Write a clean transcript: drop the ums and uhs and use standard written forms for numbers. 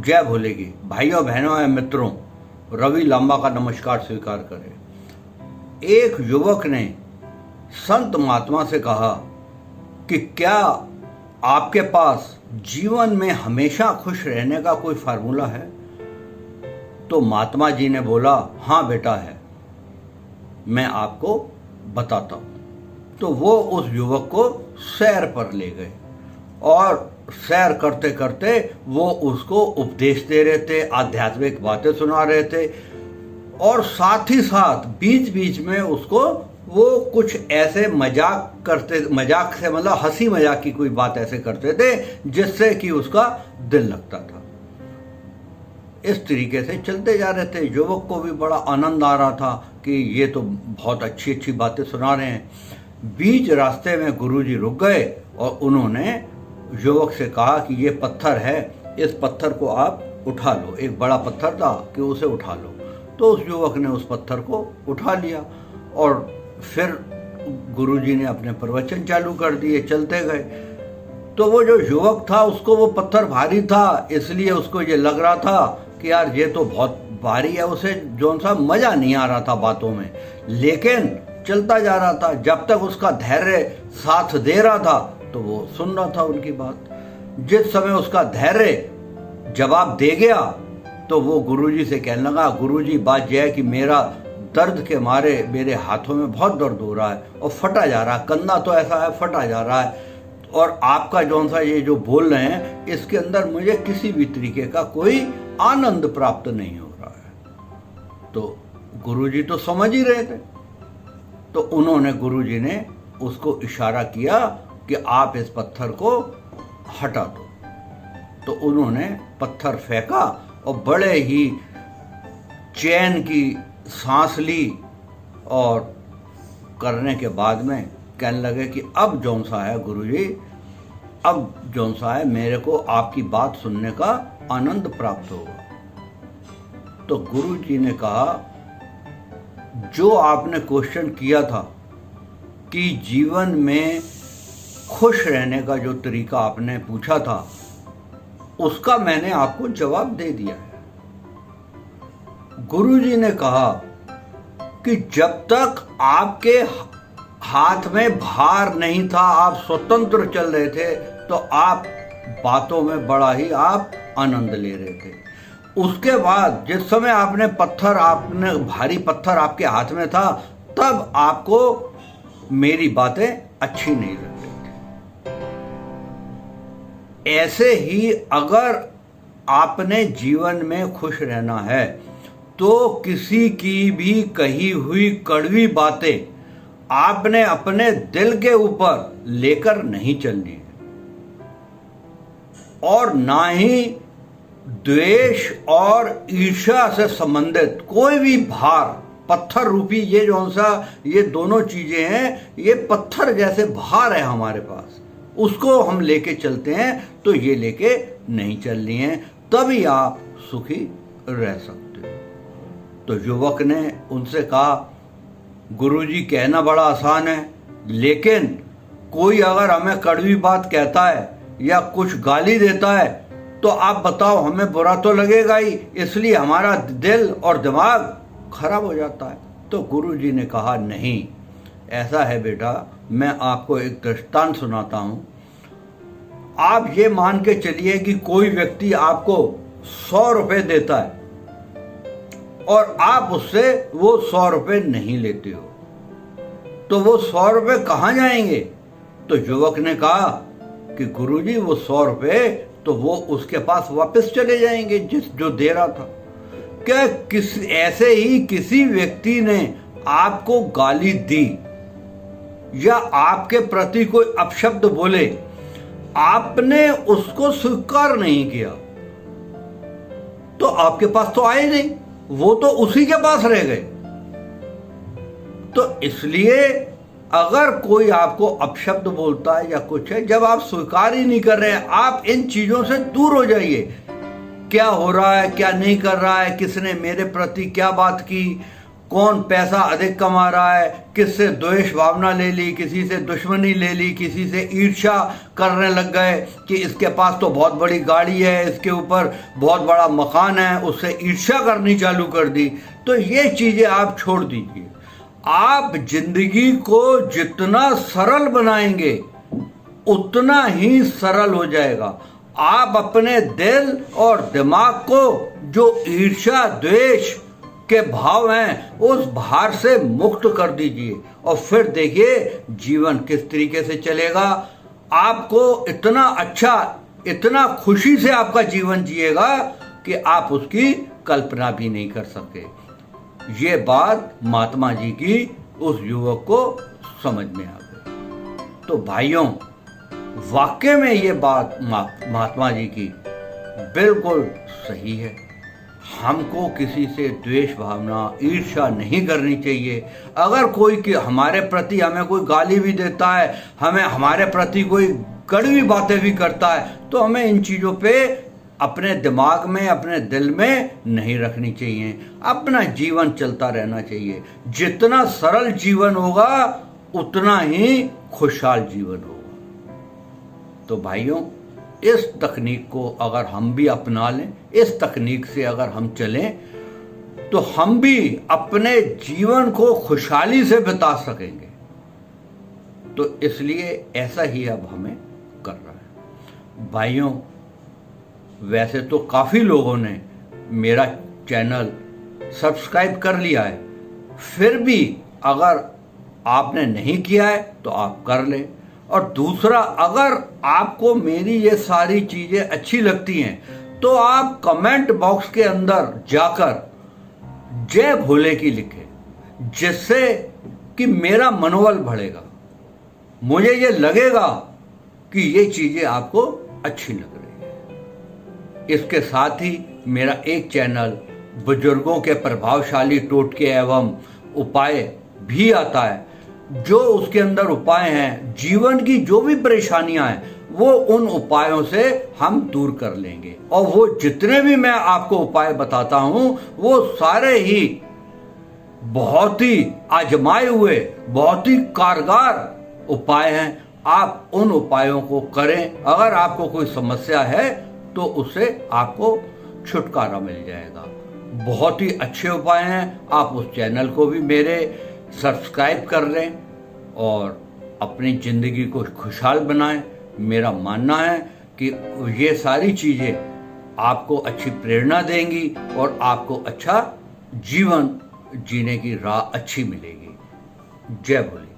जय भोले की। भाइयों बहनों एवं मित्रों, रवि लांबा का नमस्कार स्वीकार करें। एक युवक ने संत महात्मा से कहा कि क्या आपके पास जीवन में हमेशा खुश रहने का कोई फार्मूला है? तो महात्मा जी ने बोला, हाँ बेटा है, मैं आपको बताता हूँ। तो वो उस युवक को सैर पर ले गए और सैर करते करते वो उसको उपदेश दे रहे थे, आध्यात्मिक बातें सुना रहे थे और साथ ही साथ बीच बीच में उसको वो कुछ ऐसे मजाक से मतलब हंसी मजाक की कोई बात ऐसे करते थे जिससे कि उसका दिल लगता था। इस तरीके से चलते जा रहे थे। युवक को भी बड़ा आनंद आ रहा था कि ये तो बहुत अच्छी अच्छी बातें सुना रहे हैं। बीच रास्ते में गुरुजी रुक गए और उन्होंने युवक से कहा कि ये पत्थर है, इस पत्थर को आप उठा लो। एक बड़ा पत्थर था कि उसे उठा लो। तो उस युवक ने उस पत्थर को उठा लिया और फिर गुरुजी ने अपने प्रवचन चालू कर दिए, चलते गए। तो वो जो युवक था उसको वो पत्थर भारी था, इसलिए उसको ये लग रहा था कि यार ये तो बहुत भारी है। उसे जोन सा मजा नहीं आ रहा था बातों में, लेकिन चलता जा रहा था। जब तक उसका धैर्य साथ दे रहा था तो वो सुन रहा था उनकी बात। जिस समय उसका धैर्य जवाब दे गया तो वो गुरुजी से कहने लगा, गुरुजी बात यह है कि मेरा दर्द के मारे मेरे हाथों में बहुत दर्द हो रहा है और फटा जा रहा है, कंधा तो ऐसा है फटा जा रहा है, और आपका जौन सा ये जो बोल रहे हैं इसके अंदर मुझे किसी भी तरीके का कोई आनंद प्राप्त नहीं हो रहा है। तो गुरुजी तो समझ ही रहे थे। तो उन्होंने गुरुजी ने उसको इशारा किया कि आप इस पत्थर को हटा दो। तो उन्होंने पत्थर फेंका और बड़े ही चैन की सांस ली और करने के बाद में कहने लगे कि अब जौन सा है गुरुजी, अब जौन सा है मेरे को आपकी बात सुनने का आनंद प्राप्त होगा। तो गुरुजी ने कहा, जो आपने क्वेश्चन किया था कि जीवन में खुश रहने का जो तरीका आपने पूछा था उसका मैंने आपको जवाब दे दिया है। गुरुजी ने कहा कि जब तक आपके हाथ में भार नहीं था, आप स्वतंत्र चल रहे थे, तो आप बातों में बड़ा ही आप आनंद ले रहे थे। उसके बाद जिस समय आपने भारी पत्थर आपके हाथ में था, तब आपको मेरी बातें अच्छी नहीं लग रही थी। ऐसे ही अगर आपने जीवन में खुश रहना है तो किसी की भी कही हुई कड़वी बातें आपने अपने दिल के ऊपर लेकर नहीं चलनी है, और ना ही द्वेष और ईर्ष्या से संबंधित कोई भी भार, पत्थर रूपी ये जो सा ये दोनों चीजें हैं, ये पत्थर जैसे भार है हमारे पास, उसको हम लेके चलते हैं तो ये लेके नहीं चलनी है, तभी आप सुखी रह सकते हो। तो युवक ने उनसे कहा, गुरुजी कहना बड़ा आसान है, लेकिन कोई अगर हमें कड़वी बात कहता है या कुछ गाली देता है तो आप बताओ, हमें बुरा तो लगेगा ही, इसलिए हमारा दिल और दिमाग खराब हो जाता है। तो गुरुजी ने कहा, नहीं ऐसा है बेटा, मैं आपको एक दृष्टांत सुनाता हूं। आप ये मान के चलिए कि कोई व्यक्ति आपको 100 रुपए देता है और आप उससे वो 100 रुपए नहीं लेते हो, तो वो 100 रुपए कहाँ जाएंगे? तो युवक ने कहा कि गुरुजी वो 100 रुपए तो वो उसके पास वापस चले जाएंगे जो दे रहा था। क्या ऐसे ही किसी व्यक्ति ने आपको गाली दी या आपके प्रति कोई अपशब्द बोले, आपने उसको स्वीकार नहीं किया, तो आपके पास तो आए नहीं, वो तो उसी के पास रह गए। तो इसलिए अगर कोई आपको अपशब्द बोलता है या कुछ है, जब आप स्वीकार ही नहीं कर रहे हैं, आप इन चीजों से दूर हो जाइए। क्या हो रहा है, क्या नहीं कर रहा है, किसने मेरे प्रति क्या बात की, कौन पैसा अधिक कमा रहा है, किससे द्वेष भावना ले ली, किसी से दुश्मनी ले ली, किसी से ईर्ष्या करने लग गए कि इसके पास तो बहुत बड़ी गाड़ी है, इसके ऊपर बहुत बड़ा मकान है, उससे ईर्ष्या करनी चालू कर दी। तो ये चीज़ें आप छोड़ दीजिए। आप जिंदगी को जितना सरल बनाएंगे उतना ही सरल हो जाएगा। आप अपने दिल और दिमाग को जो ईर्ष्या द्वेष के भाव हैं उस भार से मुक्त कर दीजिए और फिर देखिए जीवन किस तरीके से चलेगा। आपको इतना अच्छा, इतना खुशी से आपका जीवन जिएगा कि आप उसकी कल्पना भी नहीं कर सकते। ये बात महात्मा जी की उस युवक को समझ में आ गई। तो भाइयों, वाकई में ये बात महात्मा जी की बिल्कुल सही है। हमको किसी से द्वेष भावना, ईर्ष्या नहीं करनी चाहिए। अगर कोई हमारे प्रति हमें कोई गाली भी देता है, हमें हमारे प्रति कोई कड़वी बातें भी करता है, तो हमें इन चीज़ों पे अपने दिमाग में, अपने दिल में नहीं रखनी चाहिए। अपना जीवन चलता रहना चाहिए। जितना सरल जीवन होगा उतना ही खुशहाल जीवन होगा। तो भाइयों, इस तकनीक को अगर हम भी अपना लें, इस तकनीक से अगर हम चलें, तो हम भी अपने जीवन को खुशहाली से बिता सकेंगे। तो इसलिए ऐसा ही अब हमें करना है। भाइयों, वैसे तो काफ़ी लोगों ने मेरा चैनल सब्सक्राइब कर लिया है, फिर भी अगर आपने नहीं किया है तो आप कर लें। और दूसरा, अगर आपको मेरी ये सारी चीज़ें अच्छी लगती हैं तो आप कमेंट बॉक्स के अंदर जाकर जय भोले की लिखें, जिससे कि मेरा मनोबल बढ़ेगा। मुझे ये लगेगा कि ये चीज़ें आपको अच्छी लग रही है। इसके साथ ही मेरा एक चैनल बुजुर्गों के प्रभावशाली टोटके एवं उपाय भी आता है, जो उसके अंदर उपाय हैं, जीवन की जो भी परेशानियां हैं वो उन उपायों से हम दूर कर लेंगे। और वो जितने भी मैं आपको उपाय बताता हूं वो सारे ही बहुत ही आजमाए हुए, बहुत ही कारगर उपाय हैं। आप उन उपायों को करें। अगर आपको कोई समस्या है तो उससे आपको छुटकारा मिल जाएगा। बहुत ही अच्छे उपाय हैं। आप उस चैनल को भी मेरे सब्सक्राइब कर लें और अपनी ज़िंदगी को खुशहाल बनाएं। मेरा मानना है कि ये सारी चीज़ें आपको अच्छी प्रेरणा देंगी और आपको अच्छा जीवन जीने की राह अच्छी मिलेगी। जय भोले।